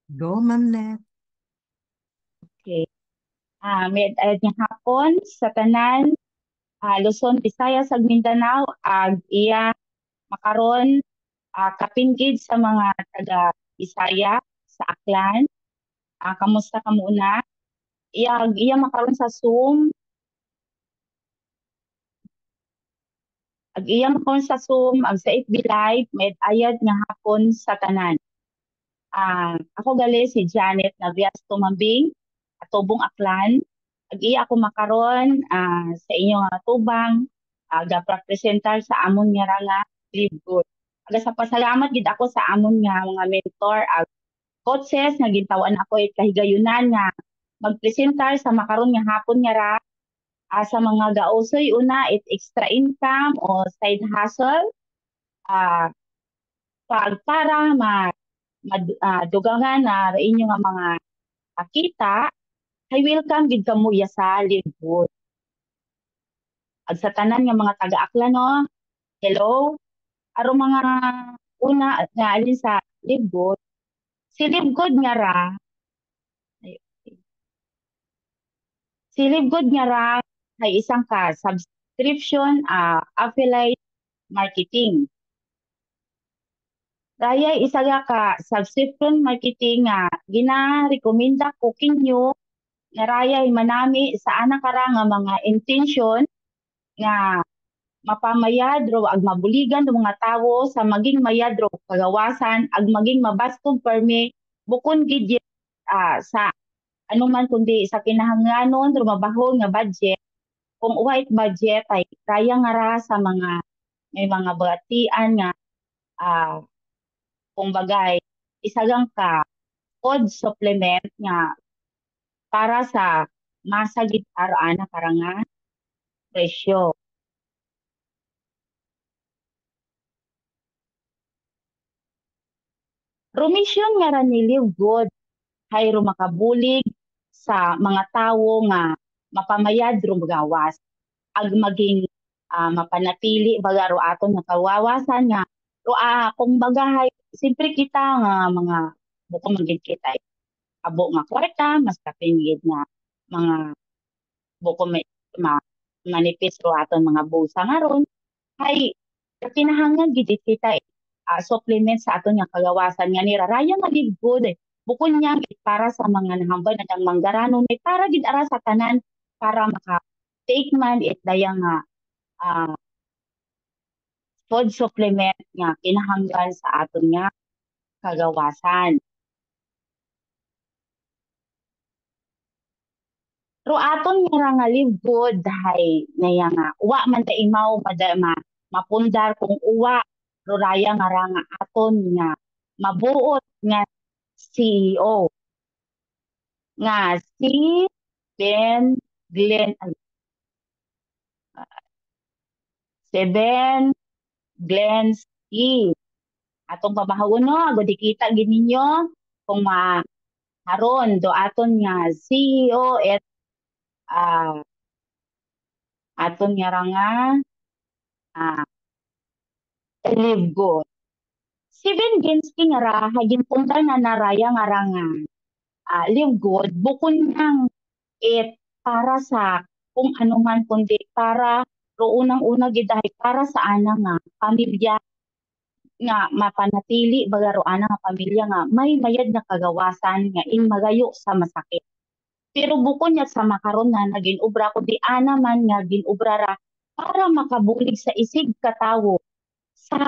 Go, Ma'am Net. Okay. May ayad nga hapon sa tanan, Luzon, Visayas, ug Mindanao, ag iya makaron kapinggid sa mga taga Bisaya sa Aklan. Kamusta ka muna? Iya makaron sa Zoom, ag sa FB Live, may ayad nga hapon sa tanan. Ako gali si Janet Navias Tumambing, atubong Aklan. Ag-iya ako makaron sa inyong tubang, ga-presentar sa amon nga nga live good. Aga sa pasalamat gid ako sa amon nga mga mentor ag coaches nga gintawan ako kahigayunan nga magpresentar sa makaron nga hapon nga ra sa mga gausoy una it extra income o side hustle ah para dugangan na inyo nga mga kita ay welcome gid kamuya sa Libot. Ag sa tanan nga mga taga-akla no, hello. Aro mga una nga alin sa Libot, si Libgod nga ra, ay, si Libgod nga ra ay isang ka subscription affiliate marketing. Raya isa ka subscription marketing nga gina-rekomenda ko kinyo nga raya manami sa anak kara nga mga intention nga mapamayadro ag mabuligan ng mga tawo sa maging mayadro kagawasan ag maging mabastog permi bukon gid sa anuman kundi sa kinahanglanon rumabahon nga budget kung white budget ay kaya nga ra sa mga may mga batian nga ah kung bagay isagang ka food supplement nga para sa masagit ara-ana karanga presyo. Rumisyon nga ra ni Live Good hayro makabulig sa mga tawo nga mapamayad ro gawas ag maging mapanatili bagaro aton nga kawawasan nga kung bagahay siyempre kita nga mga buko magid kita abo nga kwarta mas kapingid nga mga buko may ma, manipis ro aton mga busa nga ron ay kinahanglan gid kita supplement sa aton nga kagawasan nga niraraya nga gid good bukod niya para sa mga nahambal na ng manggaranon may para gid ara sa tanan para maka take man it dayang nga ah, food supplement nga kinahanglan sa aton nga kagawasan. Pero aton nga nga live good dahay naya nga uwa man ta imaw mapundar kung uwa pero raya nga ra nga aton nga mabuot nga CEO nga si Ben Glenn Seven Glens E. Atong pamahawon no, agad kita gininyo kung haron do aton nga CEO at ah, aton nga ra nga ah, live good. Si Ben Ginsky nga ra hagin punta na naraya nga ra nga live good bukod nang it para sa kung ano man kundi para ro unang-una gid dahil para sa ana nga pamilya nga mapanatili bagaro ana nga pamilya nga may mayad na kagawasan nga in magayo sa masakit. Pero bukod niya sa makaron nga naging obra kundi ana man nga ginobra ra para makabulig sa isig katawo sa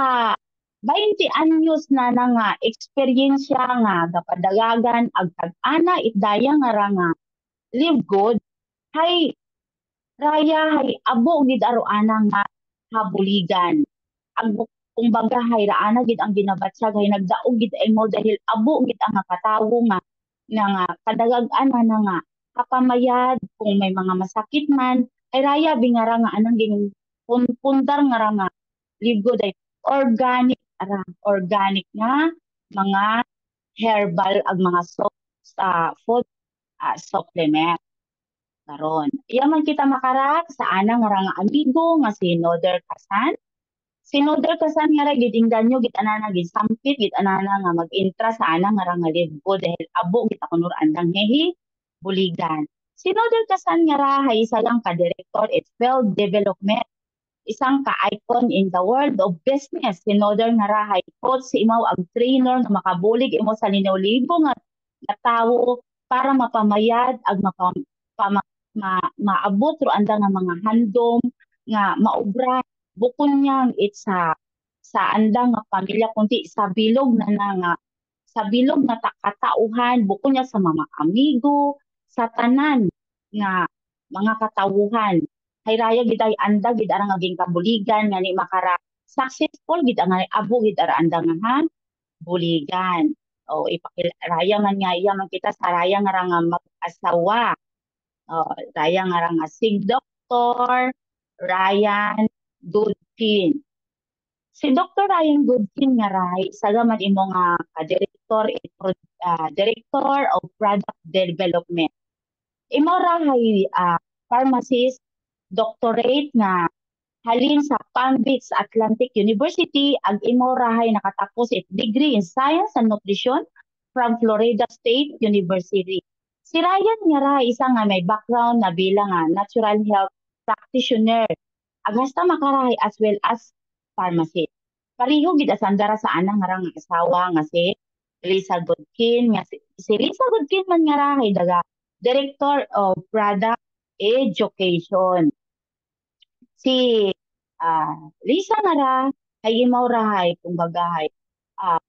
20 anyos na nga eksperyensya nga gapadagagan ag tag-ana itdaya nga ra nga live good hay raya hay abo gid aro ana nga habuligan ang kumbaga hay raana gid ang ginabatyag hay nagdaog gid ay mo dahil abo gid ang nakatawo nga kadagag-an na nga kapamayad kung may mga masakit man ay raya bingara nga anang gin pundar nga ra nga ligo day organic organic nga mga herbal ag mga food supplement karon iya man kita makarak sa anang nga ra nga amigo nga si Noder Kasan Sinudol ka sa nga ra gid inganyo gid anana gid sampit gid anana nga mag-intra sa ana nga ra nga libgo dahil abo gid ako nur andang hehi buligan. Sinudol ka sa nga ra hay isa lang ka director at field development, isang ka-icon in the world of business. Sinodor nga ra hay coach si imaw ang trainer nga makabulig imo sa linaw-libo nga tawo para mapamayad ag maabot ro anda nga mga handom nga maobra bukod niyang sa anda nga pamilya kundi sa bilog na nga sa bilog na katauhan bukod niya sa mga amigo sa tanan nga mga katawuhan hay raya gid ay anda gid ara nga kabuligan nga ni makara successful gid ang abo gid ara anda nga ha buligan o ipakilaya man nga iya man kita sa raya nga ra nga mag-asawa. Oh, raya nga ra nga si Dr. Ryan Goodkin. Si Dr. Ryan Goodkin nga ray sagaman imo nga director director of product development. Imo ra hay pharmacist doctorate nga halin sa Palm Beach Atlantic University ag imo ra hay nakatapos it degree in Science and Nutrition from Florida State University. Si Ryan nga ra isa nga may background na bilang natural health practitioner ag hasta makarahay as well as pharmacist. Pareho gid asandara sa anang nga ra nga asawa nga si Lisa Godkin nga si Lisa Godkin man nga ra hay daga Director of Product Education. Si Lisa nga ra ay imaw ra hay kumbaga hay ah,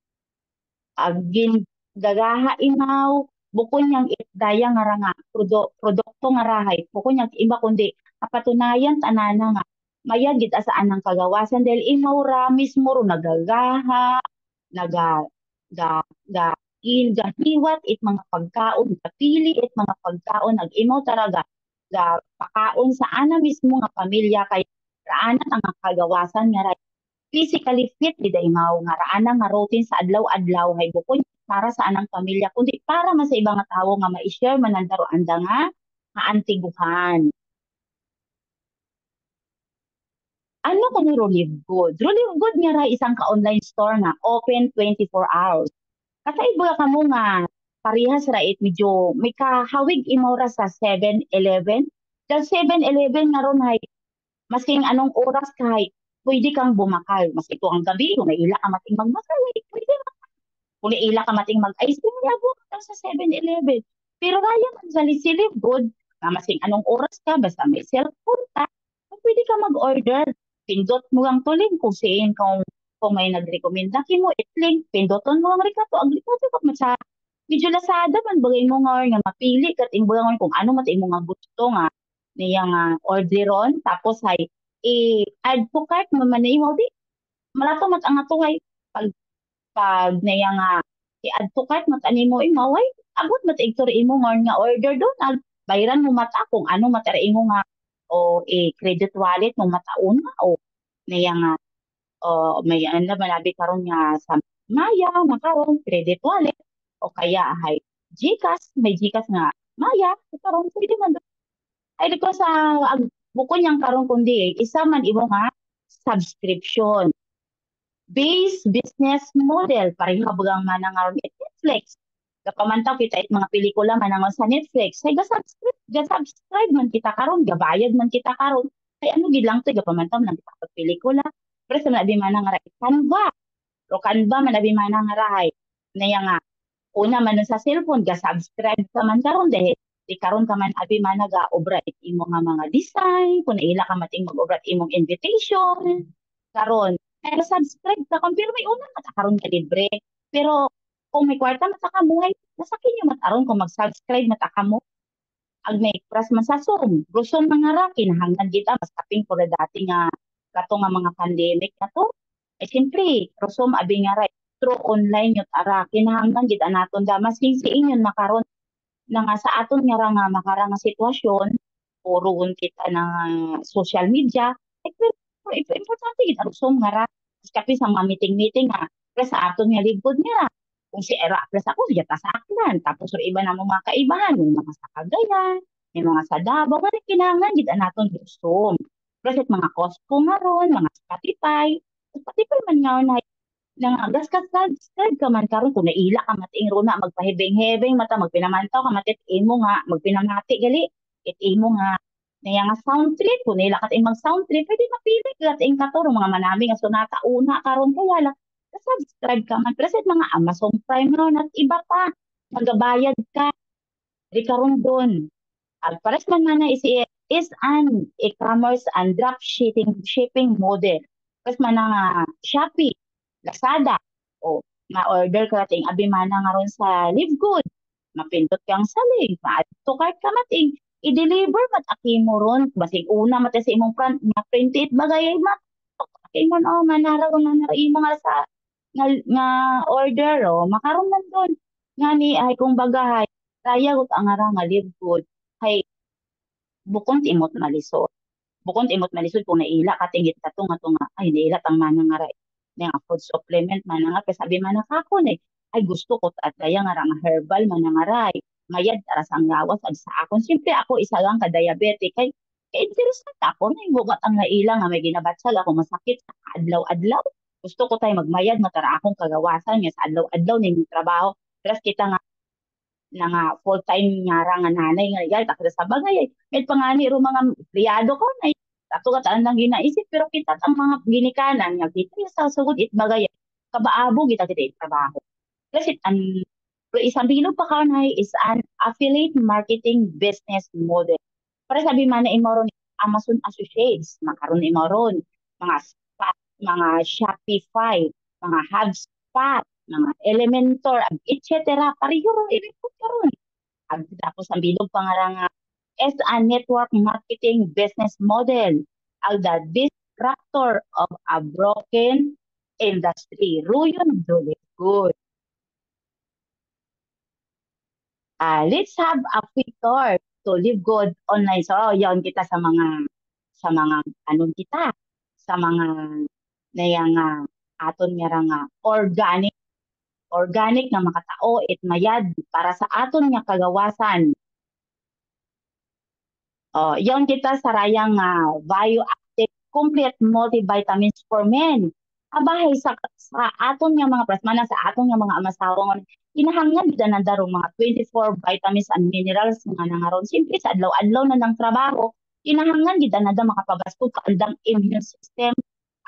agin gagaha imaw bukod niyang daya nga ra nga produkto nga rahay bukod niyang iba kundi kapatunayan tanana nga mayad gid asaan ang kagawasan dahil imaw ra mismo ro nagagaha naga ga ga gahiwat it mga pagkaon kapili it mga pagkaon nag imaw talaga ga pakaon sa ana mismo nga pamilya kay raanan ang kagawasan nga ra physically fit di imaw nga raan nga routine sa adlaw-adlaw hay bukod para sa anang pamilya kundi para man sa ibang nga tawo nga ma-share man ang anda nga kaantiguhan. Ano ko ni Relive Good? Relive Good nga ra isang ka-online store nga open 24 hours. Kakaiba ka mo nga parehas ra it medyo may kahawig imo ra sa 7-Eleven. Dahil 7-Eleven nga ron hay masking anong oras kahit pwede kang bumakal. Mas ito ang gabi, kung naila ka mating magmakal, pwede kung naila ka mating mag-ice cream, yabo ka sa 7-Eleven. Pero kaya man sa lisilib, good, nga masing anong oras ka, basta may cellphone ka, pwede ka mag-order. Pindot mo ang tuling kung may nag-recommend na mo, itlink, pindoton mo ang rikato. Ang rikato ka man sa medyo Lazada man, bagay mo nga mapili, kat imbulang kung ano mati mo nga gusto nga, niya nga orderon, tapos ay i-add to cart mo man na imo di malato mat ang atuhay pag niya nga i-add to cart mat ani mo imo way abot mat igtor imo nga order doon bayran mo mata kung ano mata imo nga o credit wallet mo mata una o niya nga o may ano malabi karon nga sa Maya makaron credit wallet o kaya ay GCash may GCash nga Maya karon pwede man ay di ko sa buko niyang karon kundi isa man imo nga subscription based business model pareha bagang manangaron it Netflix kapamantaw kita it mga pelikula manangaron sa Netflix ay ga subscribe man kita karon gabayad man kita karon ay ano gid lang to gapamantaw man kita pag pelikula pero sa nabi manang ra Canva ro Canva man nabi manang rahay na nga una man nun sa cellphone ga-subscribe ka man karon dahil di karon ka man abi man naga-obra it imo nga mga design kung naila ka mating mag-obra it imong invitation karon ay subscribe ka kung pero may una mata karon ka libre pero kung may kwarta mata ka mo ay nasa kinyo mataron kung mag-subscribe mata ka mo ag may pras man sa Zoom Zoom mga ra kinahanglan kita mas kaping pura dati nga kato nga mga pandemic na to eh siyempre Zoom abi nga ra through online yun ara kinahanglan gid anaton da mas inyon makaron na nga sa aton nga ra nga makara nga sitwasyon puroon kita ng social media importante gid ang Zoom nga ra kapi sa mga meeting-meeting nga pre sa aton nga ligod nga ra kung si era pre sa ako siya ta sa Aklan tapos sa iba na mo mga kaibahan yung mga sa Cagayan may mga sa Davao nga kinahanglan gid anaton gid Zoom pre sa mga Costco nga ron mga Spotify Pati pa man nga nang agas ka subscribe ka man karon kung naila ka mating runa magpahibing-hebing mata magpinamantaw ka matit imo nga magpinamati gali it imo nga naya nga sound trip kung naila ka ting mag sound trip pwede mapili ka ting katuro mga manami nga sonata una karon kaya lang subscribe ka man pero sa mga Amazon Prime ron at iba pa magabayad ka di karon doon at pares man mana is an e-commerce and drop shipping model. Pares man nga Shopee, Lazada, o ma-order ka ting abi mana nga ron sa Live Good. Mapindot kang sa link, ma-add to cart ka mating i-deliver mat aki mo ron basig una mate sa imong front nga printed bagay ay ma okay man oh manara ko na imo nga sa nga order oh makaron man doon nga ni ay kung bagahay kaya ko ang nga Live Good hay bukod imot malisod. Bukod imot malisod kung naila katingit ka to nga to nga ay naila tang manang nga ray. Nga food supplement man nga kay sabi man ka ko ay gusto ko at kaya nga nga herbal man nga ray. Mayad para sa ngawas ag sa akon. Siyempre ako isa lang ka diabetic kay interested ako na bugat ang naila nga may ginabatsal ako masakit sa adlaw-adlaw. Gusto ko tay magmayad matara akong kagawasan nga sa adlaw-adlaw ning trabaho. Plus kita nga na nga full-time nga ra nga nanay nga igay takda sa bagay ay may pangani ro mga empleyado ko na ato ka taan lang ginaisip pero kita ang mga ginikanan nga kita sa sugod it bagay kabaabo kita trabaho kasi an isang bilog pa ka is an affiliate marketing business model para sabi man na imo ron Amazon Associates makaron imo ron mga mga Shopify mga HubSpot mga Elementor etc. pareho ron ilipot karon tapos ang bilog pangarang as a network marketing business model ang the disruptor of a broken industry. Ruyon Dole Good. Let's have a quick tour to Live Good online. So, yon kita sa mga anong kita sa mga nayang aton nga nga organic na makatao it mayad para sa aton nga kagawasan. Oh, yon kita sa rayang bioactive complete multivitamins for men. Abahay sa aton nga mga prasmana sa aton nga mga amasawang kinahanglan gid na darong mga 24 vitamins and minerals nga nangaron simple sa adlaw-adlaw na ng trabaho kinahanglan gid na da makapabastog ka andang immune system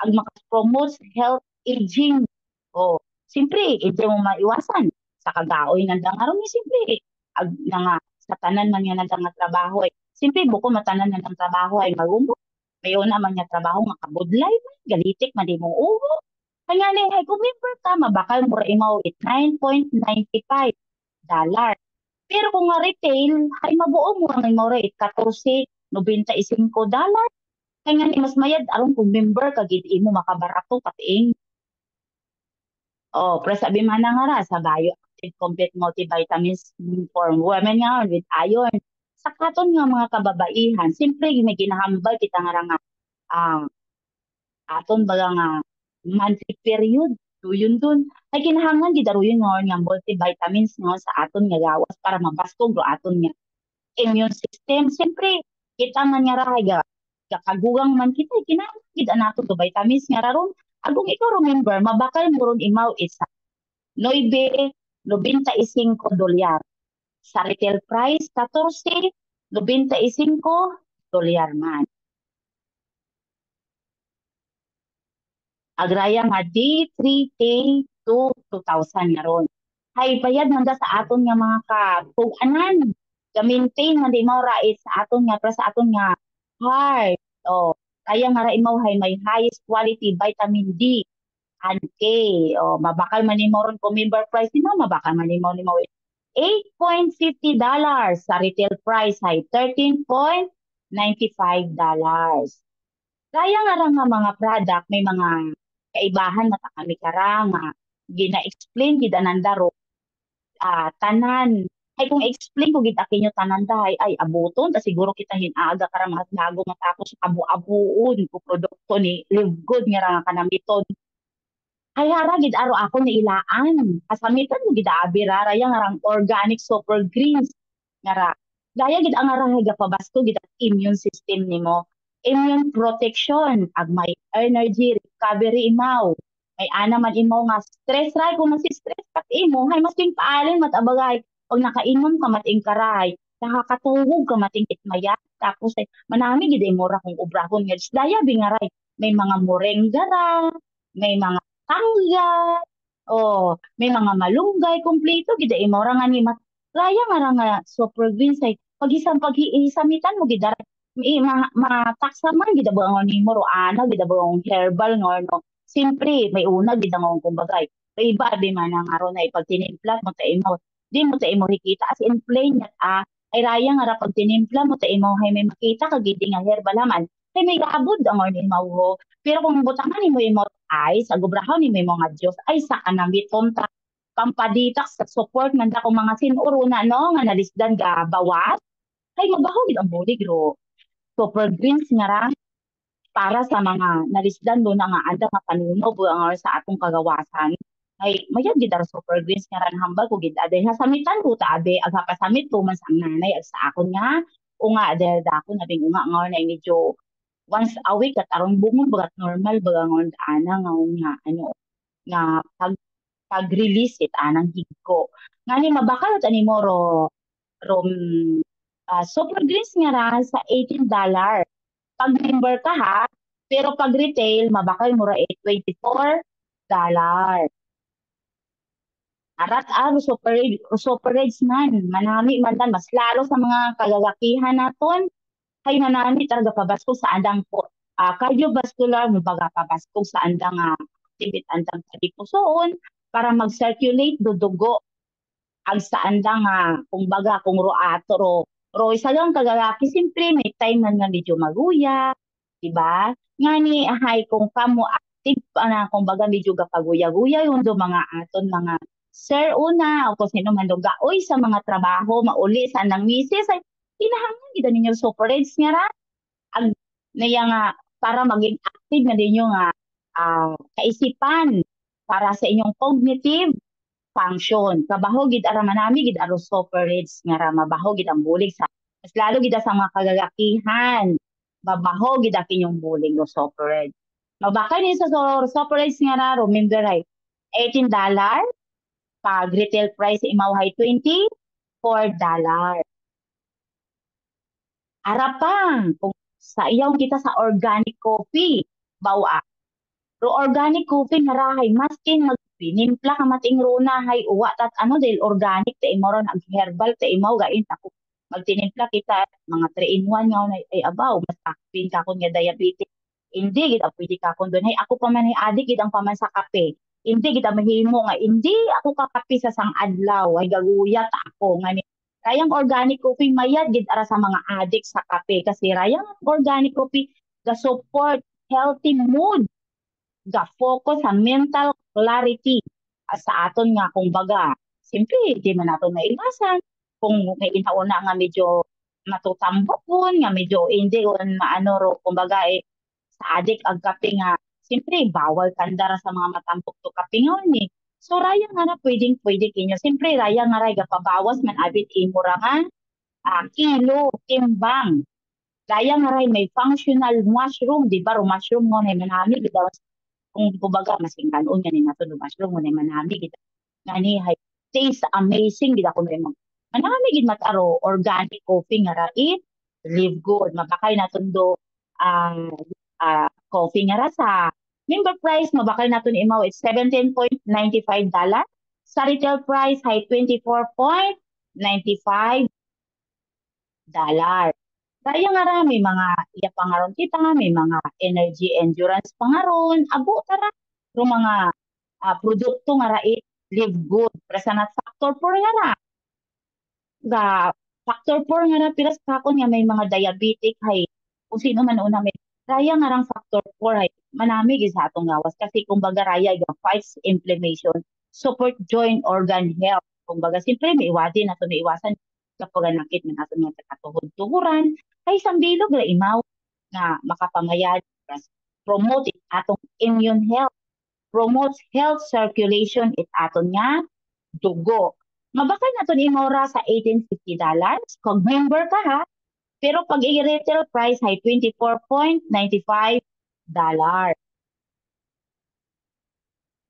ang makapromote health aging. Oh, simple ito mo maiwasan sa kagaoy ng dangaron ni simple ag nga sa tanan man nga nga trabaho simple buko matanan na ng trabaho ay magumbo. Mayo naman nga trabaho nga kabudlay man, galitik man di mo uho. Kaya ni ay kung member ka, mabakal mo ra imaw it $9.95. Pero kung nga retail, ay mabuo mo ang imaw ra it $14.95. Kaya nga ni mas mayad aron kung member ka gid imo makabarato pating. Oh, pero sabi man na nga ra sa bioactive complete multivitamins for women nga with iron sa katon nga mga kababaihan, siyempre may ginahambal kita nga ah, aton baga nga monthly period. Yun dun. Ay kinahanglan gid daruyon nga multivitamins nga sa aton nga gawas para mabastog do aton nga immune system. Siyempre, kita man nga rahay kagugang man kita, kinahanglan gid nato do vitamins nga raron. Agong ikaw remember, mabakal mo ron imaw isa. 9.95 dolyar. Sa retail price, 14.95 dolyar man. Agraya nga D3K to 2,000 nga ron. Hay bayad man da sa aton nga mga katug-anan. Ga-maintain man di mo ra sa aton nga para sa aton nga heart. Oh, kaya nga ra imaw hay may highest quality vitamin D and K. Oh, mabakal man nimo ron kung member price nimo, mabakal man nimo $8.50 sa retail price ay $13.95. Kaya nga ra nga mga product may mga kaibahan na kami kara nga gina-explain gid ananda ro tanan ay kung explain ko gid akin yung tanan dahay ay abuton ta siguro kita hinaaga kara mga bago matapos abu-abuon ko produkto ni Live Good nga ra nga kanamiton ay hara gid aro ako ni ilaan kasamitan mo gid abi rara yang arang organic super greens nga ra daya gid ang arang gapabasto gid ang immune system nimo immune protection, ag may energy recovery imaw. May ana man imo nga stress ray kung stress kat imo hay mas ting paalin matabagay. Pag nakainom ka mating karay, nakakatuhog ka mating itmaya. Tapos ay manami gid mo ra kung ubrahon nga daya bingaray. May mga moringa ra, may mga tangga, oh, may mga malunggay kompleto gid imo ra nga ni raya nga ra nga super green say pag isang paghisamitan mo gid mataksa man gid ang nimo ro ana gid ang herbal nga no. Siyempre may una gid ang kumbaga. Iba di man ang aron na ipagtinimpla mo ta imo. Di mo ta imo hikita as in plain nga ay raya nga ra pag tinimpla mo ta imo hay may makita ka gid nga herbal man. Kay may gaabod ang nimo ho. Pero kung butangan nimo imo ay sa gubrahon nimo imo nga Dios ay sa kanamit kontra pampadita sa support man da kung mga sinuruna no nga nalisdan ga bawas ay mabaho gid ang bulig ro super greens nga ra para sa mga nalisdan do na nga anda nga panunog ang sa atong kagawasan ay mayad gid ang super greens nga ran hambal ko gid aday hasamitan ko ta abe ag pasamit ko man sa ang nanay ag sa akon nga unga aday ako na bing unga nga na medyo once a week at aron bungod bagat normal baga nga ana nga ano nga pag-release it anang higko. Ngani mabakal at ani mo rom super greens nga ra sa $18. Pag member ka ha, pero pag retail, mabakal mo ra $24. Arat super rates man, manami man tan, mas lalo sa mga kalalakihan naton, kay manami talaga pabaskog sa andang po. Cardiovascular, mabaga pabaskog sa andang activity andang kadipusoon para mag-circulate do dugo ang saan lang kumbaga kung roato ro isa lang kagalaki simpre may time man nga medyo maguya, di ba? Nga ni ahay kung kamo active kumbaga medyo gapaguya-guya yung do mga aton mga sir una o kung sino man do gaoy sa mga trabaho mauli sa nang misis ay kinahanglan gid ninyo super aids nga ra ang naya nga para maging active na ninyo nga kaisipan para sa inyong cognitive function. Kabaho gid ara manami gid aro operates nga ra mabaho gid ang bulig sa mas lalo gid sa mga kagalakihan. Mabaho gid ang inyong bulig go operate. Mabakay ni sa operates nga ra remember ay $18 pag retail price imaw hay $24. Arapang kung sa iyong kita sa organic coffee bawa ro organic coffee nga rahay maskin magpinimpla ka mating runa hay uwa tat ano dahil organic ta imo ron ang herbal ta imo gain ako magtinimpla kita mga 3 in 1 nga ay abaw mas akpin ka kun nga diabetes hindi gid pwede ka kun doon hay ako pa man ay adik gid ang paman sa kape hindi gid mahimo nga hindi ako kakape sa sang adlaw ay gaguyat ako nga ni kayang organic coffee mayad gid ara sa mga adik sa kape kasi rayang organic coffee ga support healthy mood ga-focus sa mental clarity sa aton nga kung baga. Siyempre, di man nato maiwasan kung may inauna nga medyo matutambokon, nga medyo hindi on maano ro kumbaga sa adik ang kape nga siyempre bawal kandara sa mga matambok to kape nga ni. So raya nga na pwede kinyo. Siyempre raya nga ray gapabawas man abit imo ra nga kilo, timbang. Raya nga ray may functional mushroom, di ba? Ro mushroom mo na manami bitaw kung kumbaga masing kanon nga ni nato no mushroom mo na manami gid ngani hay taste amazing gid ako mo manami gid mataro organic coffee nga ra it live good mabakay naton do coffee nga ra sa member price mabakay naton imaw it's $17.95 sa retail price hay $24.95. Kaya nga ra, may mga iya pangaron kita, may mga energy endurance pangaron, abo tara, yung mga produkto nga ra live good, present factor 4 nga ra, ga factor 4 nga ra, piras kakon nga may mga diabetic, hay, kung sino man una may, raya nga rang factor 4, hay, manami gid sa atong gawas, kasi kumbaga raya, ga fights inflammation, support joint organ health, kumbaga, siyempre, may iwasin na may iwasan, kapag nakit man ato nga katuhod-tuhuran, ay isang bilog na imaw na makapamayad promote it atong immune health promotes health circulation it aton nga dugo mabakay naton imaw ra sa $18.50 kung member ka ha Pero pag i-retail price ay $24.95.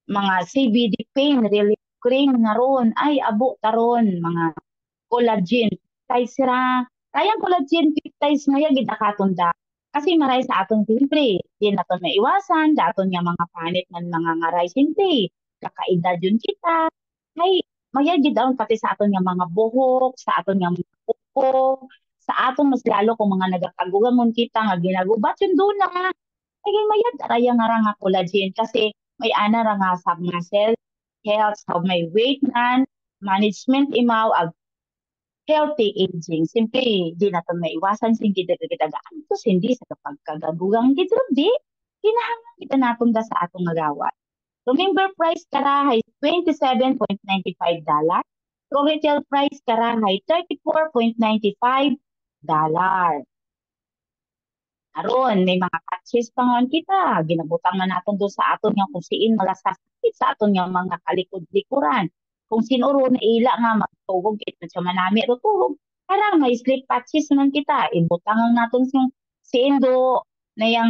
Mga CBD pain relief cream nga ron ay abo taron mga collagen peptides ra. Kayang collagen peptides maya gid akatunda. Kasi maray sa aton siyempre, di naton maiwasan, daton nga mga panit man mga ngaray siyempre. Kakaedad yun kita. Ay, maya gid daon pati sa aton nga mga buhok, sa aton nga mga kuko, sa aton mas lalo kung mga nagakagugamon kita nga ginagubat yun doon na. Ay, mayad araya nga ra nga collagen kasi may ana ra nga sa muscle health, sa may weight nan, management imaw, ag healthy aging. Simple, di na ito maiwasan sing kita-kitagaan. Ito hindi sa kapag kagagugang dito, di. Kinahanglan kita natong da sa atong nagawa. Remember price karahay $27.95. So retail price karahay $34.95. Aron, may mga patches pa nga kita. Ginabutang na natin doon sa aton nga kung siin malasakit sa aton nga mga kalikod-likuran. Kung sino ro na ila nga magtugog kita sa manami ro tugog. Para may sleep patches man kita. Ibutang ang natin si Indo na yung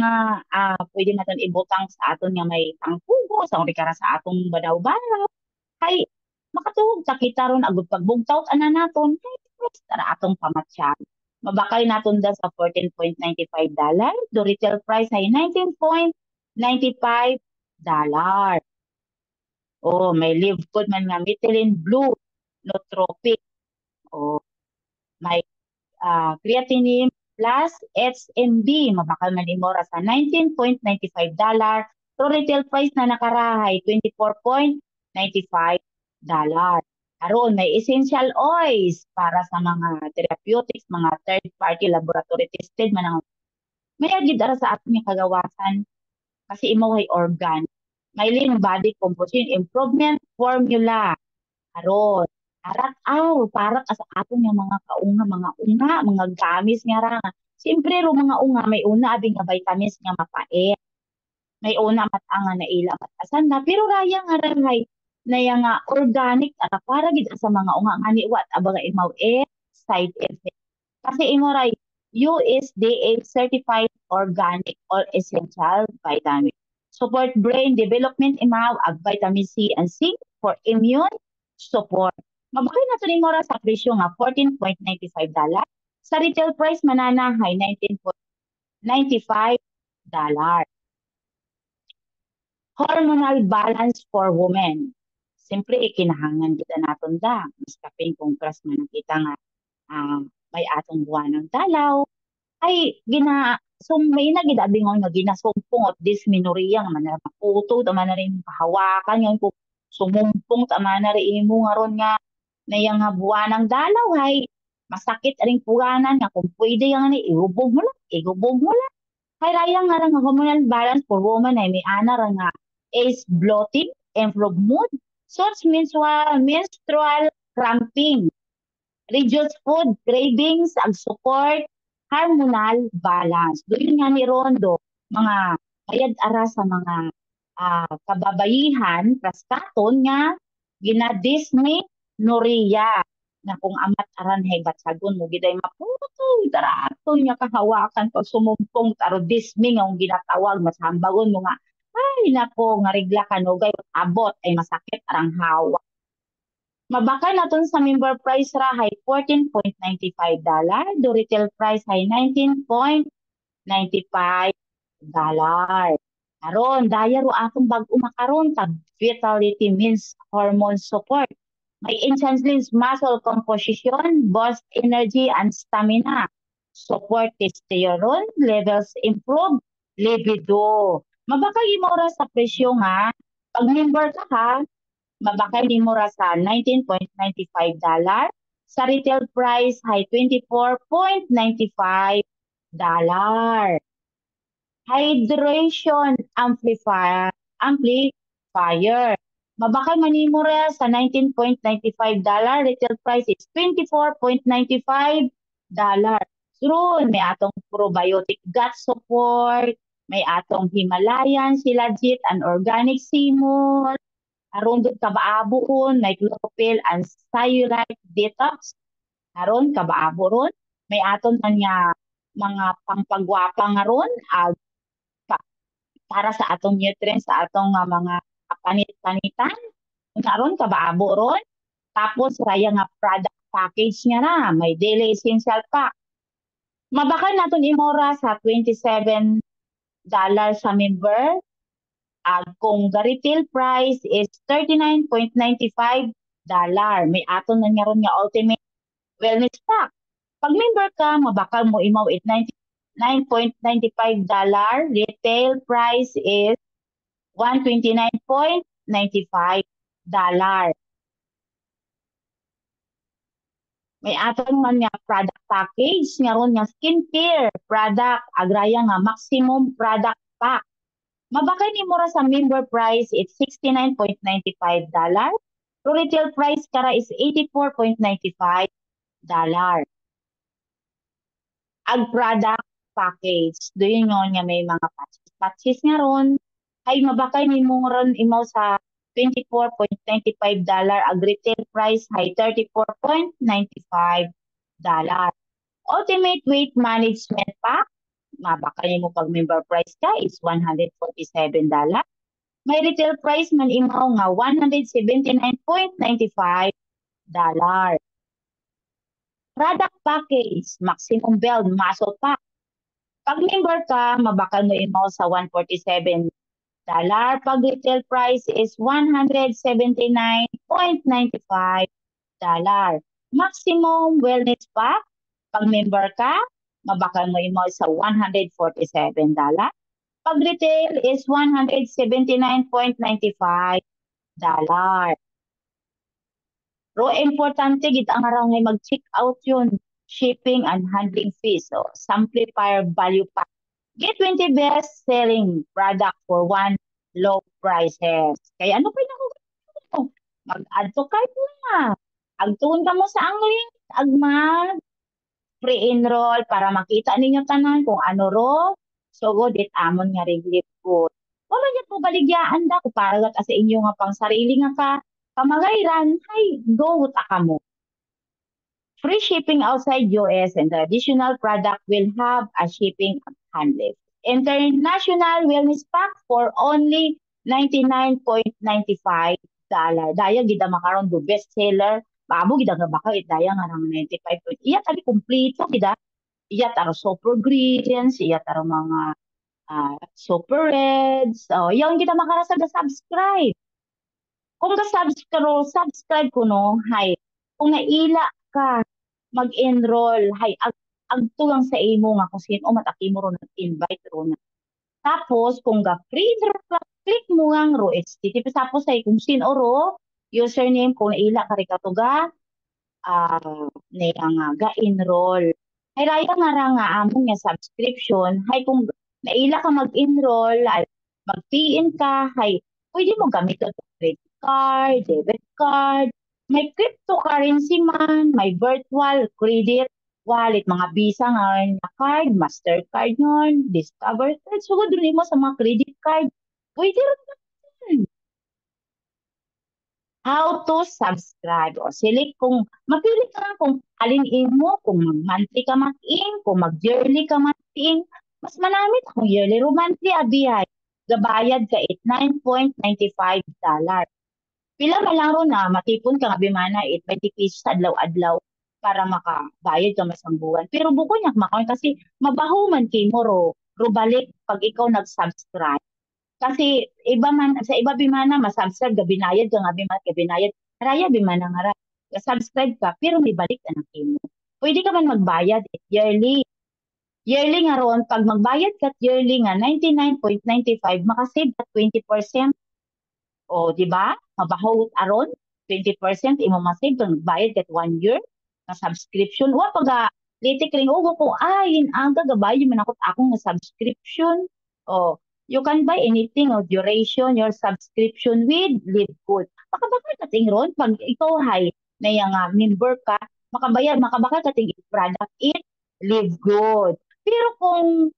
pwede natin ibutang sa aton nga may tangpugo, sa kara sa atong badaw-badaw. Kay makatuhog ta kita ron agud pagbugtaw ana naton. Kay tara atong pamatsyan. Mabakay naton da sa $14.95. The retail price ay $19.95. Oh, may live food man nga methylene blue, nootropic. Oh, may creatinine plus HMB. Mabakal man imora sa $19.95. So retail price na nakarahay, $24.95. Aron, may essential oils para sa mga therapeutics, mga third-party laboratory tested man ang may agid ara sa ating kagawasan kasi imo ay organ. May lean body composition improvement formula. Aron, arat aw para sa aton nga mga kaunga, mga gamis nga ra. Siyempre ro mga unga may una abing nga vitamins nga mapait. May una matanga na ila matasan na pero raya nga rahay na yang nga organic ara para gid sa mga unga nga ni wat abaga imaw side effect kasi imo ray USDA certified organic or essential vitamin support brain development imaw ag vitamin C and zinc for immune support. Mabakay na to nimo ra sa presyo nga $14.95. Sa retail price manana hay $19.95. Hormonal balance for women. Siyempre, ikinahangan kita naton da. Mas kaping kung crush man kita nga ah, may atong buwan ng dalaw. Ay, may nagidabingon nga ginasumpong at dysmenorrhea nga man na maputo, tama na rin kahawakan yung kung sumumpong, tama na rin mo nga ron nga na yung nga buwan ng dalaw, hay masakit ring puganan nga kung pwede yung ni igubog mo lang. Hay raya nga lang nga hormonal balance for woman ay may ana ra nga is bloating, improve mood, such menstrual cramping, reduce food cravings, ag support hormonal balance. Doon nga ni Rondo, mga ayad ara sa mga kababayihan, praskaton nga, ginadisney, noria, na kung amat aran hay batsagon mo giday maputo daraton nga kahawakan pag sumumpong taro dismi nga ang ginatawag masambagon mo nga ay nako nga regla kanugay abot ay masakit arang hawa. Mabaka naton sa member price ra hay $14.95. Do retail price hay $19.95. Aron, daya ro akong bag-o makaron tag vitality means hormone support. May enhanced muscle composition, boost energy and stamina. Support testosterone levels improve libido. Mabakay mo ra sa presyo nga. Pag member ka ha, mabakay ni mo ra sa $19.95. Sa retail price ay $24.95. Hydration amplifier. Mabakay manimo ra sa $19.95. Retail price is $24.95. Soon, may atong probiotic gut support, may atong Himalayan, Shilajit, and organic simol. Aron doon kabaabuon, may chlorophyll and cellulite detox. Aron kabaabo ron. may aton na niya mga pampagwapa nga ron, pa- para sa atong nutrients, sa atong mga panit-panitan. Karon kabaabo ron. Tapos raya nga product package niya na, may daily essential pack. Mabakal naton imora sa $27 sa member. Kung the retail price is $39.95, may aton na nga ron nga ultimate wellness pack. Pag member ka, mabakal mo imaw it $99.95. Retail price is $129.95. May aton man nga product package nga ron nga skincare product agraya nga maximum product pack. Mabakay ni mura sa member price it's $69.95. So retail price kara is $84.95. Ag product package doon yun nga may mga patches nga ron ay mabakay ni mo ron imaw sa $24.95. Ag retail price ay $34.95. Ultimate weight management pack, mabakay mo pag member price ka is $147. May retail price man imaw nga $179.95. Product package, maximum build muscle pack. Pag member ka, mabakal mo imaw sa $147. Pag retail price is $179.95. Maximum wellness pack. Pag member ka, mabakal mo imaw sa $147. Pag retail is $179.95. Pero importante gid ang araw ngay mag-check out yun. Shipping and handling fees. So, Samplifier value pack. Get 20 best selling product for one low prices. Kaya ano pa yung ako? Mag-add to cart na. Agtuon ka mo sa ang link. Agmag pre-enroll para makita ninyo tanan kung ano ro. So, go dit amon nga regulate ko. Wala niya po baligyaan da ko para gat sa inyo nga pang sarili nga ka pamagayran. Hay, go ta ka mo. Free shipping outside US and the additional product will have a shipping and handling. International wellness pack for only $99.95. Daya gida makaron do best seller. Babo gida nga baka daya nga nang 95. Iya tabi kompleto gida. Iya taro super greens, iya taro mga super reds. Oh, yung kita makarasa ga subscribe. Kung subscribe ko no, hay, kung naila ka, mag-enroll, hay, agtulang sa imo nga kung sino mataki mo ron invite ron. Tapos, kung free draw, click mo nga ro, HTTP tapos ay kung sino ro, username, kung naila ka rin katuga, nga ga-enroll. Hay, raya nga among nga subscription, hay, kung naila ka mag-enroll, ay, mag-PIN ka, hay, pwede mo gamiton credit card, debit card, may cryptocurrency man, may virtual credit wallet, mga Visa nga na card, Mastercard ngon, Discover card. So, doon mo sa mga credit card. Pwede rin naman. How to subscribe? O, select kung, mapili ka kung alin mo, kung mag-monthly ka mag-in, kung mag-yearly ka mag-in. Mas manamit kung yearly o monthly, abihay. Gabayad ka it $9.95. Pila man lang ron na matipon ka nga bimana 20 pesos adlaw-adlaw para makabayad ka masang buwan. Pero buko niya makaon kasi mabaho man kay mo ro balik pag ikaw nag-subscribe. Kasi iba man sa iba bimana masubscribe ga binayad ka nga bimana ka binayad. Raya bimana nga ra. Subscribe ka pero may balik na kay mo. Pwede ka man magbayad yearly. Yearly nga ron pag magbayad ka yearly nga 99.95 makasave ka 20%. O, di ba? Mabahawot aron, 20% imo masave kung bayad kat 1 year na subscription. Wa pag litik ring ugo ko, in aga gabayad man akong nga subscription. O, you can buy anything of duration, your subscription with Livegood. Makabakal ka ting ron, pag ikaw hay, na yung member ka, makabakal ka ting product it, Livegood. Pero kung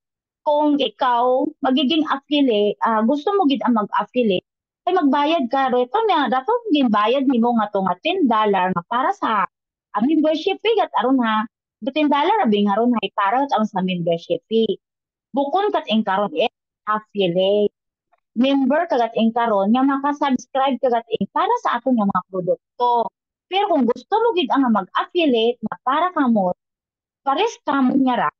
ikaw magiging affiliate, gusto mo gid ang mag-affiliate, ay magbayad ka ro ito nga dato ginbayad nimo nga to nga $10 nga para sa ang membership fee gat aron ha $15 abi nga ron hay para ang sa membership fee. Bukod kat ing karon affiliate. Member kagat ing karon nga maka-subscribe kagat ing para sa aton nga mga produkto. Pero kung gusto mo gid ang mag-affiliate na para kamo pares ka mo nga ra,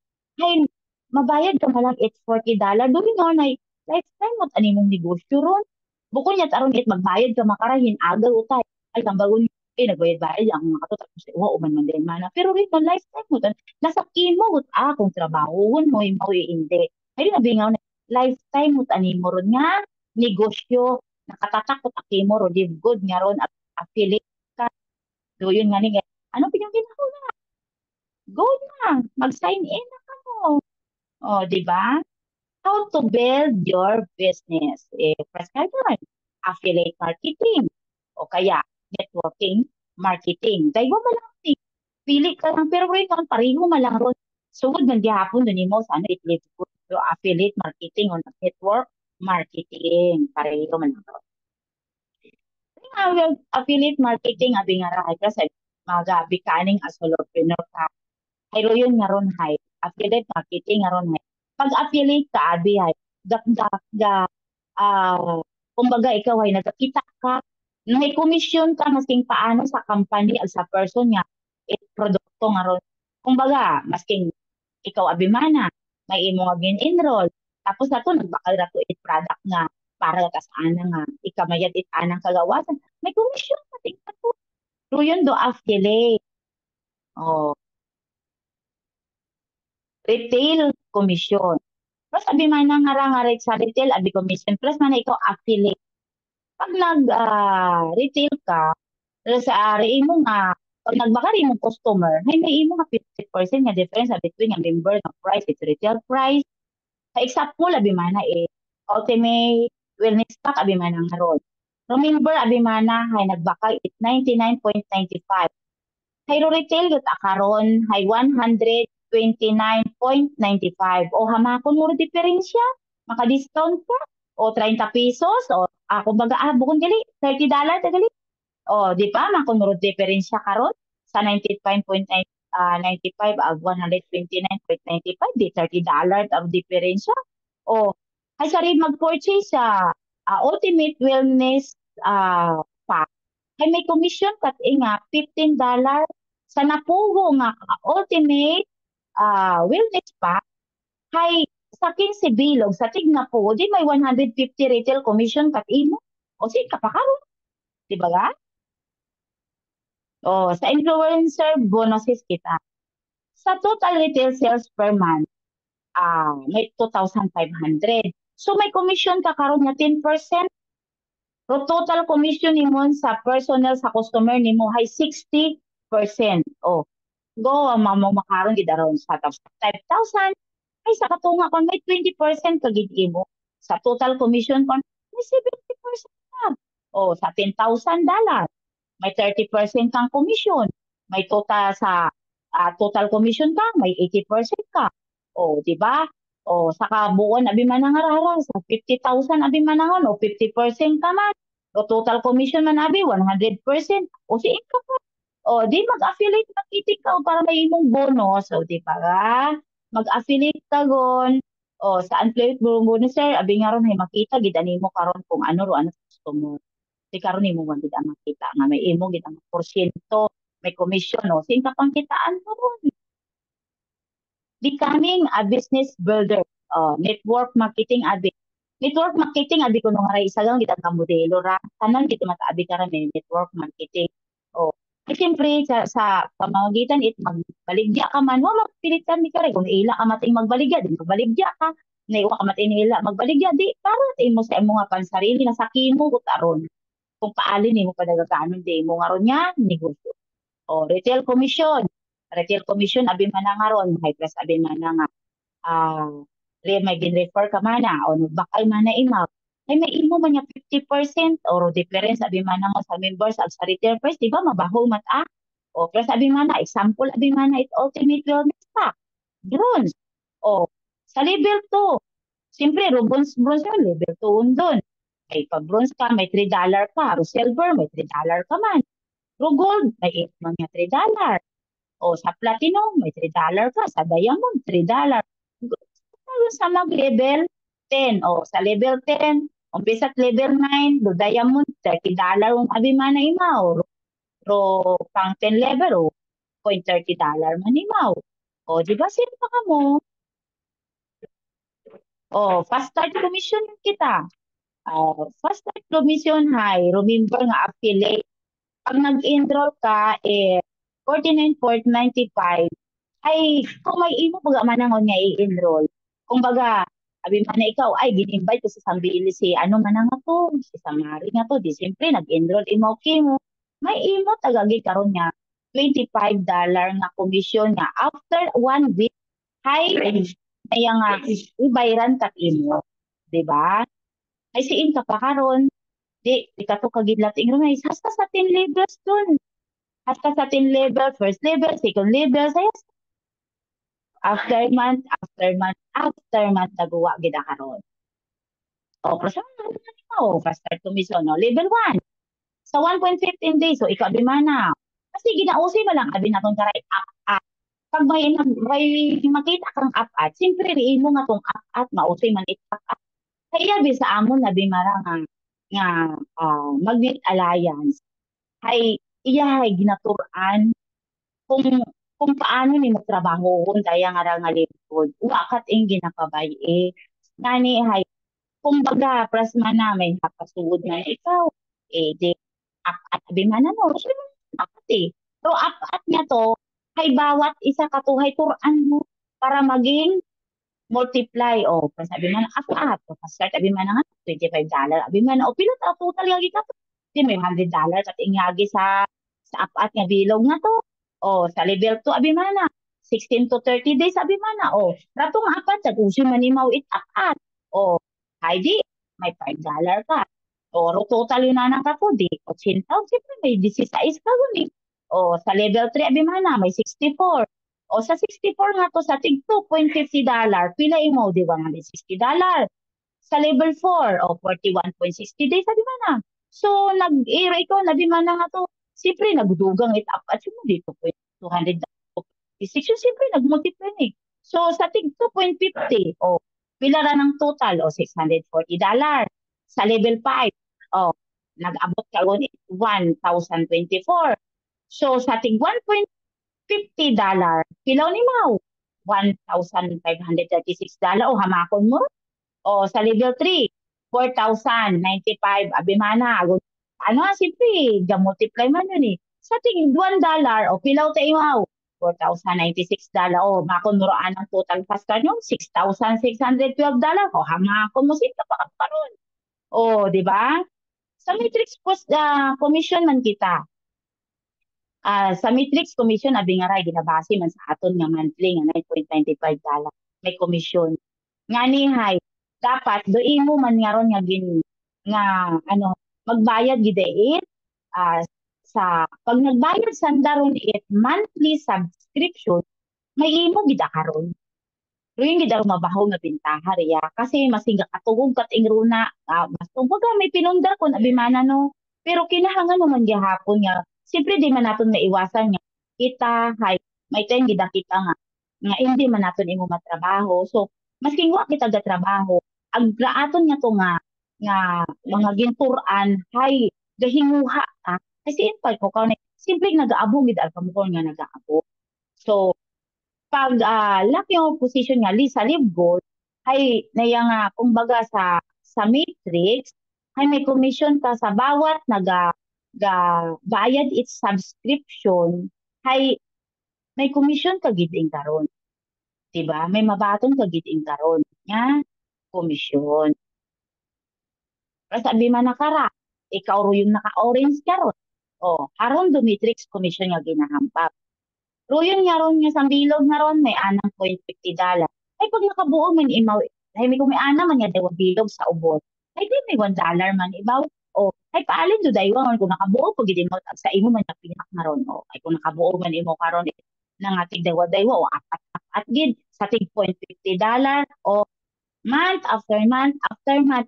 ay mabayad ka malang it's $40. Doon nga na lifetime mo ani mong negosyo ron. Bukod niya aron it magbayad ka makarahin agaw utay. Ay tambagon nagbayad-bayad ang mga kato tapos wa uman man din mana. Pero rin man lifetime mo nasa kimo gut kung trabahon mo mo hindi. Ay nabingaw na lifetime mo ani mo ron nga negosyo nakatatakot akimo ro di good nga ron at affiliate ka. So yun nga ni ano pinyong ginagawa? Go na, mag-sign in na ka mo. O, di ba? How to build your business. Press ka dyan. Affiliate marketing. O kaya, networking marketing. Dahil mo lang, pili ka lang. Pero rin naman, pareho malang ron. Sugod man gihapon dun mo sa ano, it affiliate marketing o network marketing. Pareho man lang ron. Well, affiliate marketing, abi nga ra, kasi magabi kaning as solopreneur ka. Hayro yun nga ron hay. Affiliate marketing nga ron hay. Pag affiliate ka, abi hay. Ah, kumbaga ikaw ay nagkakita ka. May commission ka masking paano sa company at sa person nga produkto nga ron. Kumbaga, masking ikaw abimana, may imo nga gin-enroll. Tapos ato nagbakal ra to it product nga para ka sa ana nga ikamayad it anang kagawasan. May commission pa tingnan to. Pero yun do affiliate. Oh, retail commission. Plus abi man nga ra nga sa retail abi commission plus man na ikaw affiliate. Pag nag-retail ka, sa ari mo nga pag nagbakari mo customer, may imo nga 50% nga difference between nga member nga price at retail price. Sa example abi man na ultimate wellness pack abi man nga ron. Remember abi man na hay nagbakal it 99.95. Hayro retail gyud karon hay 129.95. O hamakon mo ro diferensya, maka-discount ka o 30 pesos o ako baga bukod gali $30 ta gali. O di ba makon mo ro diferensya karon sa 95.95 ag 129.95 di $30 ang diferensya. O ay sari mag-purchase sa Ultimate Wellness pack ay may commission kat nga $15 sa napugo nga ultimate wellness pack hay sa 15 bilog sa tigna po di may 150 retail commission kat imo o sige ka pa karon di ba ga o sa influencer bonuses kita sa total retail sales per month may 2,500 so may commission ka karon nga 10%. So total commission nimo sa personal sa customer nimo hay 60%. Oh, go ang mamo makaron gid around sa 5,000 ay sa katunga kon may 20% ka gid imo. Sa total commission kon may 70% ka. Oh, sa $10,000 may 30% kang commission. May total sa total commission ka, may 80% ka. O, di ba? O, sa kabuuan, abi man ang araras. Sa 50,000, abi man ang ano, 50% ka man. O, total commission man, abi, 100%. O, si ka pa. O, di mag-affiliate marketing ka o para may imong bonus. O, di ba ga? Mag-affiliate ka gon. O, sa affiliate bonus, sir, abi nga ron, may makita, gidani mo karon kung ano ro, ano gusto mo di karon nimo man gid ang makita nga may imo gid ang porsyento, may commission no. Sing kapangkitaan mo ron. Becoming a business builder. Network marketing abi. Network marketing abi kuno nga isa lang gid ang modelo ra. Tanan gid mataabi ka ra may network marketing. Oh. Siyempre sa pamamagitan it magbaligya ka man, wa mapilitan ni kare kung ila ka mating magbaligya, di magbaligya ka. Naiwa ka mating ila magbaligya di para imo sa imo nga pansarili na sa kimo aron kung paali nimo padagaganon di mo nga ron nga negosyo. O retail commission. Retail commission abi man na nga ron, high class abi man na nga ah may gin-refer ka man na o nagbakal man na imo. Ay may imo man nga 50% or difference abi man na nga sa members at sa retail price, di ba mabaho mat O plus abi man na example abi man na it ultimate wellness pack. Bronze. O sa level 2. Siyempre, bronze yun, level 2 doon. May pag-bronze ka, may $3 ka. Ro silver, may $3 ka man. Ro gold, may 8 man nga $3. O sa platinum, may $3 ka. Sa diamond, $3. Sa mag-level 10. O sa level 10, umpisa at level 9, do diamond, $30 ang abi man na imaw. Ro pang 10 level, o $30 man imaw. O, di ba, sino ka mo? O, fast start commission kita. Fast start commission high. Remember nga, affiliate. Pag nag-enroll ka, 49.95. Ay, kung may imo baga manangon nga i-enroll. Kung baga, abi man na ikaw, ay, gin-invite ko sa Sambili si ano man nga to, si Samari nga to, di siyempre nag-enroll, imo kimo. May imo tagagi karon nga, $25 nga commission nga. After 1 week, hay, kaya nga, ibayran ka imo. Di ba? Ay, siin ka pa karon. Di ka to kagidlat ingro nga, hasta sa 10 levels dun. Hasta sa 10 level, first level, second level, saya after month nagawa gid karon. O prasa mo, fast start commission no, level 1 sa 1.15 days, so ikaw di mana. Kasi ginausi mo lang abi natong karay up. Pag may makita kang up, siyempre ri mo nga tong up mausi man it up. Kaya bi sa amon na bimara nga Magnet Alliance ay iya ay ginaturan kung kung paano ni magtrabaho kung daya nga ra nga lingkod. Wakat ing ginakabay ngani hay kumbaga prasma na may napasugod na ikaw. Di at abi man ano, so apat So apat niya to hay bawat isa katuhay turan mo para maging multiply o sabi man apat o start abi man nga $25 abi man o pila ta total yagi ka di may $100 at ingagi sa apat nga bilog nga to o sa level 2 abi man na 16 to 30 days abi man na o ratong apat sa usi manimaw it apat o ID may $5 ka o ro total yun na ka to di 80 siyempre may 16 ka guni o sa level 3 abi man na may 64 o sa 64 nga to sa tig $2.50, pila imo di $160. Sa level 4 o 41.60 days sabi man na. So nag-era ikaw na di man na nga to. Siyempre nagdugang it up at mo dito 200 six yun siyempre nag-multiply ni. So sa tig 2.50 o pila ra ng total o $640. Sa level 5 o nag-abot ka $1,024. So sa tig $1.50, pilaw ni Mau. $1,536 o hamakon mo. O sa level 3, 4,095. Abimana. Ano, siyempre, multiply man yun Sa tingin, $1 o pilaw tayo Mau. $4,096. O, makon mo roan ang total fast card nyo, $6,612. O, hamakon mo sila pa karon. O, di ba? Sa matrix commission man kita sa matrix commission abi nga ray ginabase man sa aton nga monthly nga $9.95 may commission ngani hay dapat do imo man nga ron nga nga ano magbayad gid sa pag nagbayad sa daron monthly subscription may imo gid karon pero yung gid mabaho nga bintaha riya kasi masinga katugog kat ingruna mas kumbaga may pinundar kon abimana no pero kinahanglan naman gihapon nga siyempre di man naton maiwasan nga kita hay may time gid kita nga hindi man naton imo matrabaho so masking wa kita ga trabaho ang aton nga to nga mga ginturan hay gahinguha kasi impay ko kaw simple nagaabo gid ang kamukon nga nagaabo so pag laki yung position nga sa live goal, ay naya nga, kumbaga sa matrix, ay may commission ka sa bawat bayad its subscription, ay may commission ka giding karon. Diba? May mabaton ka giding karon. Nga, commission. Pero sabi man nakara, ikaw ro yung naka-orange karon. O, haron do matrix commission nga ginahampak. Pero yun nga ron nga sa bilog nga ron, may $6.50. Ay pag nakabuo man imaw, ay may kung may ana man nga daw bilog sa ubos. Ay di may $1 man ibaw. O ay paalin do dayo man kung nakabuo pag mo sa imo man napinak na ron. O ay kung nakabuo man imo karon nang atig daw dayo o at gid sa tig $50 o month after month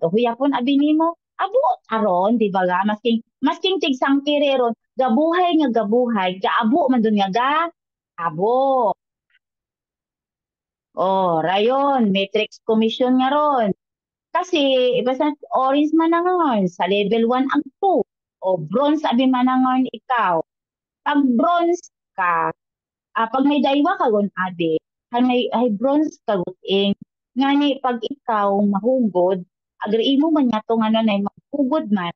o huyapon abi nimo abo aron di ba ga masking tig sangkire ron gabuhay gaabo man dun nga Abo. Rayon, matrix commission nga ron. Kasi, basta orange man na ngayon, sa level 1 ang 2. Bronze abi man na ngayon ikaw. Pag bronze ka, pag may daywa ka gon abi, ay bronze ka guting. Ngani, pag ikaw mahugod, agri mo man nga to nga na mahugod man,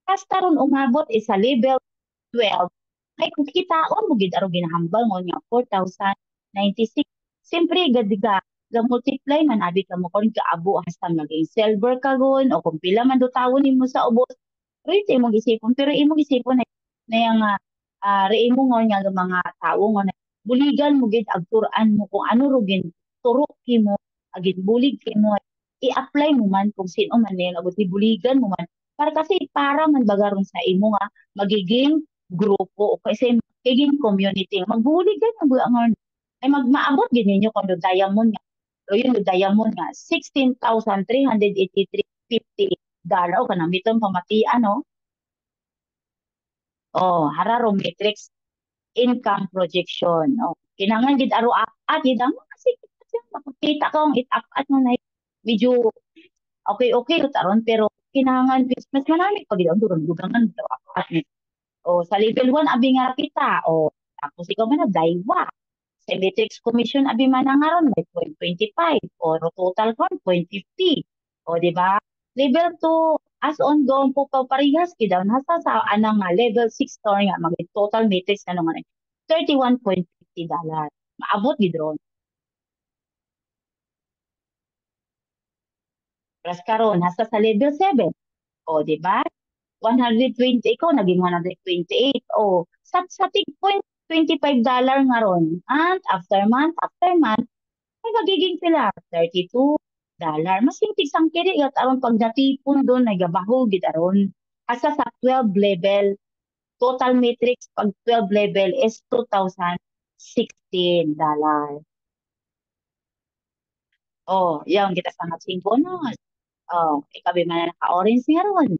basta ron umabot sa level 12, ay kung kitaon mo gid aro ginahambal mo nga 4,096. Siyempre gadiga ga multiply man abi ka mo kon kaabo hasta maging silver ka gon o kung pila man do tawon nimo sa ubos. Pero ito imong isipon, pero imong isipon na yung re mo nga nga mga tao nga na buligan mo gid agturan mo kung ano ro gin turo kimo agid bulig kimo i-apply mo man kung sino man niya abot buligan mo man para kasi para man bagaron sa imo nga magiging grupo o kasi magiging community. Magbuligan ang buangon ay magmaabot gid ninyo kung do diamond nga. So yun do diamond nga 16,383.50 dollar o kanang biton pamatian no. Hararo matrix income projection. Kinahanglan gid aro at gid ang kasi makakita ka ang it-up mo na medyo okay taron pero kinahanglan mas manami pa gid ang durong dugangan daw at sa level 1 abi nga kita tapos ikaw man na daywa sa matrix commission abi man nga ron may 0.25 total kon 0.50 di ba level 2 as on doon po pa parehas kita nasa sa anang nga level 6 store nga mag total matrix ano nga $31.50 maabot gid ron plus karon nasa sa level 7 di ba 120 ikaw naging 128 sa tig $25 nga ron and after month ay magiging sila $32 mas hintig sang kiri gat aron pag natipon doon nagabaho gid aron asa sa 12 level total matrix pag 12 level is $2,016. Yung kita sa matching bonus. Ikabi man na naka-orange nga ron.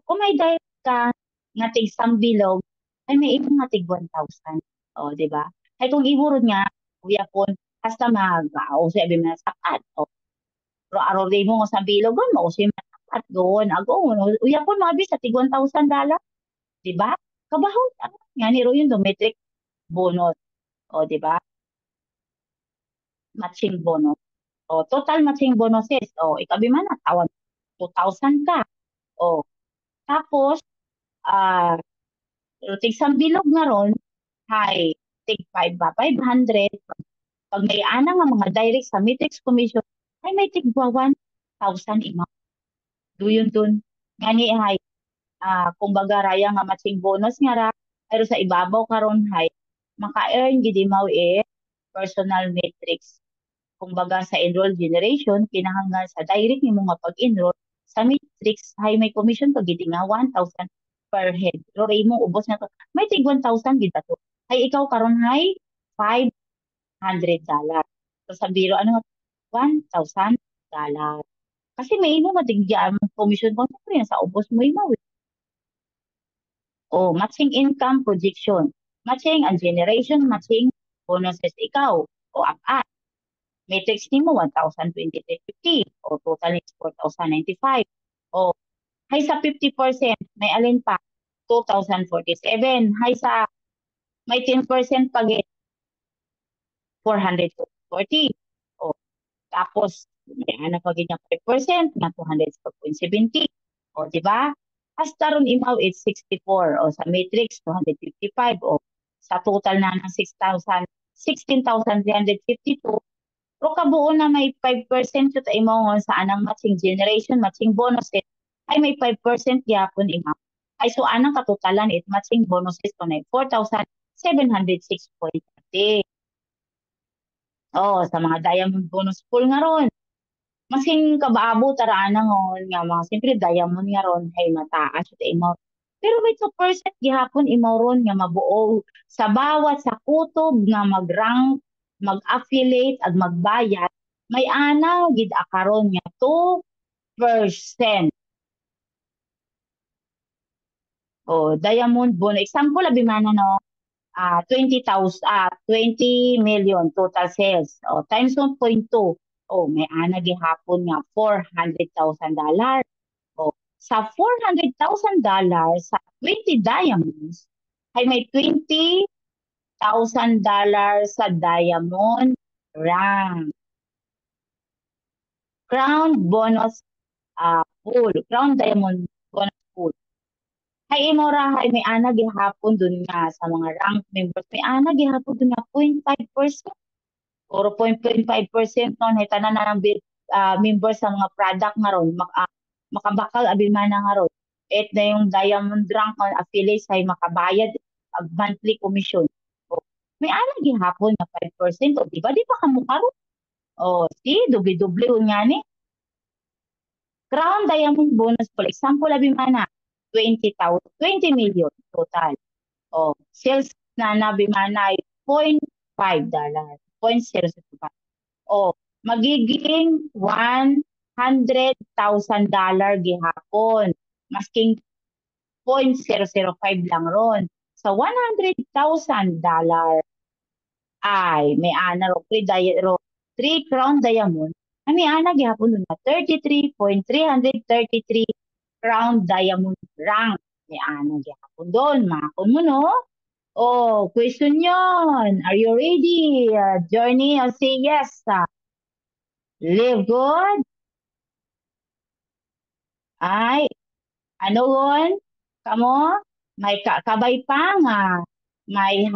Kung may dahil ka nga tig sambilog, ay may ibang nga tig 1,000. Di ba? Ay kung iburod nga, kuya po, hasta sabi mo na sapat. Pero araw rin mo nga sambilog, mo, kasi sapat doon. Uya po, mga sa tig $1,000. Di ba? Kabahot. Nga ni yun, metric bonus. Di ba? Matching bonus. Total matching bonuses. Ikabi man na, tawag 2,000 ka. Tapos, ah, tig sambilog nga ron, hay, tig 5 ba? 500. Pag may ana nga mga direct sa matrix commission, ay may tig 1,000 ima. Duyon dun. Ngani hay, kumbaga raya nga matching bonus nga ra, pero sa ibabaw karon hay, maka-earn gid mo personal matrix. Kumbaga sa enroll generation, kinahanglan sa direct nimo nga pag-enroll sa matrix hay may commission pag gid nga 1,000 per head. Pero ray mo ubos na to. May tig 1,000 gid to. Hay ikaw karon hay $500. So sa biro ano nga $1,000. Kasi may imo matigyan mo commission mo siyempre sa ubos mo imo. Matching income projection. Matching and generation, matching bonuses ikaw. Up. Matrix nimo 1,023.50 total is 4,095. Hay sa 50%, may alin pa 2,047. Hay sa may 10% pag 440. Tapos may ano pag niya 5% na 204.70. Di ba? Hasta ron imaw it's 64 sa matrix 255 sa total na ng 16,352. Pero kabuo na may 5% yun imo sa anang matching generation, matching bonuses, ay may 5% gyapon imo. Ay so anang katotalan it matching bonuses ko na 4,706.30. Sa mga diamond bonus pool nga ron. Masing kabaabo tara na ngon nga mga siyempre diamond nga ron ay mataas ito imo. Pero may 2% gihapon imo ron nga mabuo sa bawat sa kutob nga mag-rank mag-affiliate at magbayad, may ana gid akaron nga 2%. Diamond bonus. Example, abi man no, 20 million total sales. O, times 1.2. O, may ana gihapon nga $400,000. O, sa $400,000 sa 20 diamonds, ay may $20,000 sa diamond rank. Crown bonus pool. Crown diamond bonus pool. Hay imora hay may ana gihapon dun nga sa mga rank members. May ana gihapon dun nga 0.5%. Or 0.5% noon hay tanan na ng members sa mga product nga ron makabakal abi man na nga ron. Et na yung diamond rank on affiliates ay makabayad ang monthly commission. O, may ana gihapon nga 5%. O, di pa kamo karon? O, si dubli-dubli nga ni. Crown Diamond bonus, for example, abi mana 20,000, 20 million total. O, sales na nabi mana ay $0.5. 0.005. O, magiging $100,000 gihapon. Masking 0.005 lang ron. Sa $100,000 ay may ana ro 3 crown diamond. May ana gihapon nun na 33.333 crown diamond rank. May ana gihapon doon. Makon mo no? Oh, question yon. Are you ready? Journey, say yes. Live good. Ay, ano ron? Kamo? May kabay pa nga. May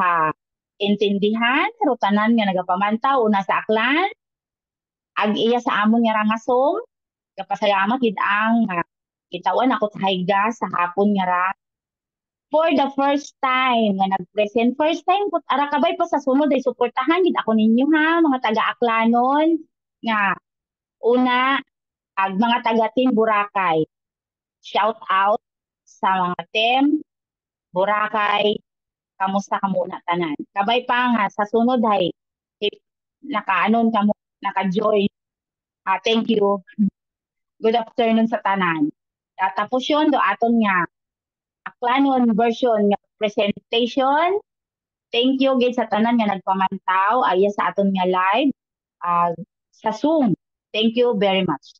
intindihan. Rutanan nga nagapamantaw. Una sa aklan. Ag iya sa amon nga rangasom. Kapasalamat gid ang kitawan ako sa hayga sa hapon nga ra. For the first time nga nag-present. First time put ara kabay pa sa sunod ay suportahan gid ako ninyo ha mga taga-aklanon nga una ag mga taga Team Boracay. Shout out sa mga team Boracay. Kamusta ka muna tanan? Kabay pa nga sa sunod ay if nakaanon ka mo naka-join. Thank you. Good afternoon sa tanan. Tapos yun, do aton nga aklanon version nga presentation. Thank you gid sa tanan nga nagpamantaw aya sa aton nga live sa Zoom. Thank you very much.